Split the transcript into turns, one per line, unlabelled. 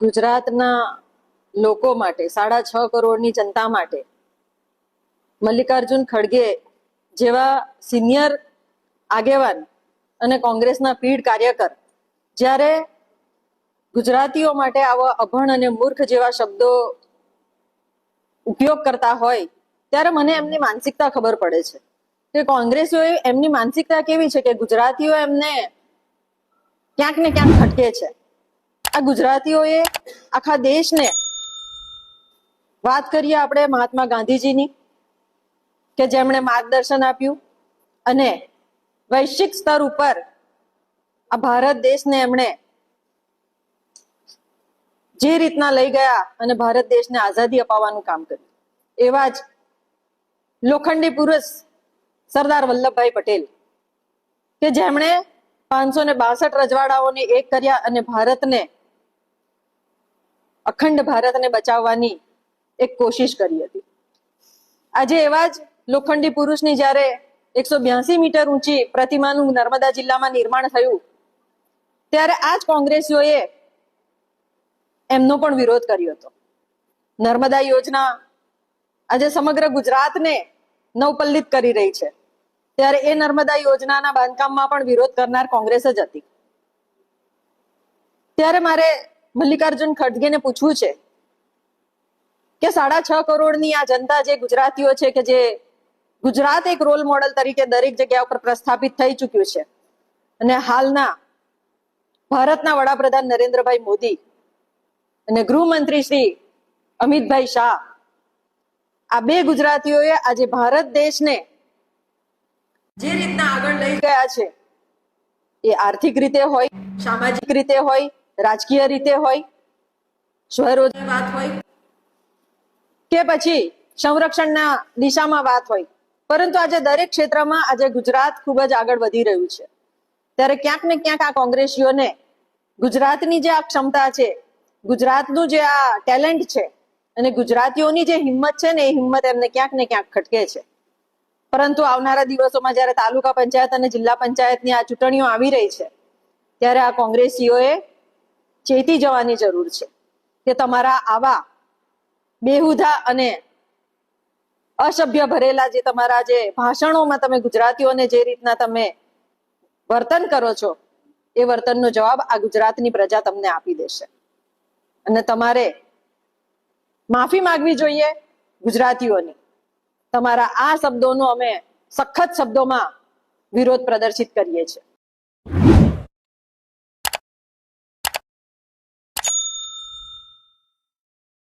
ગુજરાતના લોકો માટે 6.5 કરોડની જનતા માટે મલ્લિકાર્જુન ખડગે જેવા સિનિયર આગેવાન અને કોંગ્રેસના પીઢ કાર્યકર જ્યારે ગુજરાતીઓ માટે આવા અભણ અને મૂર્ખ જેવા શબ્દો ઉપયોગ કરતા હોય ત્યારે મને એમની માનસિકતા ખબર પડે છે કે કોંગ્રેસીઓએ એમની માનસિકતા કેવી છે કે ગુજરાતીઓ એમને ક્યાંક ને ક્યાંક ખટકે છે। આ ગુજરાતીઓએ આખા દેશને વાત કરીએ આપણે મહાત્મા ગાંધીજીની કે જેમણે માર્ગદર્શન આપ્યું અને વૈશ્વિક સ્તર ઉપર આ ભારત દેશને એમણે જે રીતના લઈ ગયા અને ભારત દેશને આઝાદી અપાવવાનું કામ કર્યું, એવા જ લોખંડી પુરુષ સરદાર વલ્લભભાઈ પટેલ કે જેમણે 562 રજવાડાઓને એક કર્યા અને ભારતને અખંડ ભારતને બચાવવાની એક કોશિશ કરી હતી। આજે એવા જ લોખંડી પુરુષની જ્યારે 182 મીટર ઊંચી પ્રતિમાનું નર્મદા જિલ્લામાં નિર્માણ થયું ત્યારે આ જ કોંગ્રેસીઓએ એમનો પણ વિરોધ કર્યો હતો। નર્મદા યોજના આજે સમગ્ર ગુજરાતને નવપલ્લિત કરી રહી છે ત્યારે એ નર્મદા યોજનાના બાંધકામમાં પણ વિરોધ કરનાર કોંગ્રેસ જ હતી। ત્યારે મારે મલ્લિકાર્જુન ખડગેને પૂછવું છે કે 6.5 કરોડની આ જનતા જે ગુજરાતીઓ છે કે જે ગુજરાત એક રોલ મોડેલ તરીકે દરેક જગ્યા ઉપર પ્રસ્થાપિત થઈ ચૂક્યું છે અને હાલના ભારતના વડાપ્રધાન નરેન્દ્રભાઈ મોદી અને ગૃહમંત્રી શ્રી અમિતભાઈ શાહ, આ બે ગુજરાતીઓએ આજે ભારત દેશને જે રીતના આગળ લઈ ગયા છે એ આર્થિક રીતે હોય, સામાજિક રીતે હોય, રાજકીય રીતે હોય, સ્વરોજગાર વાત હોય કે પછી સંરક્ષણના દિશામાં વાત હોય, પરંતુ આજે દરેક ક્ષેત્રમાં આજે ગુજરાત ખૂબ જ આગળ વધી રહ્યું છે। ત્યારે ક્યાંક ને ક્યાંક આ કોંગ્રેસીઓને ગુજરાતની જે આ ક્ષમતા છે, ગુજરાતનું જે આ ટેલેન્ટ છે અને ગુજરાતીઓની જે હિંમત છે ને એ હિંમત એમને ક્યાંક ને ક્યાંક ખટકે છે। પરંતુ આવનારા દિવસોમાં જ્યારે તાલુકા પંચાયત અને જિલ્લા પંચાયતની આ ચૂંટણીઓ આવી રહી છે ત્યારે આ કોંગ્રેસીઓએ ચેતી જવાની જરૂર છે કે તમારા આવા બેહુદા અને અસભ્ય ભરેલા જે તમારા જે ભાષણોમાં તમે ગુજરાતીઓને જે રીતના તમે વર્તન કરો છો એ વર્તનનો જવાબ આ ગુજરાતની પ્રજા તમને આપી દેશે અને તમારે માફી માંગવી જોઈએ ગુજરાતીઓની। તમારા આ શબ્દોનો અમે સખત શબ્દોમાં વિરોધ પ્રદર્શિત કરીએ છીએ।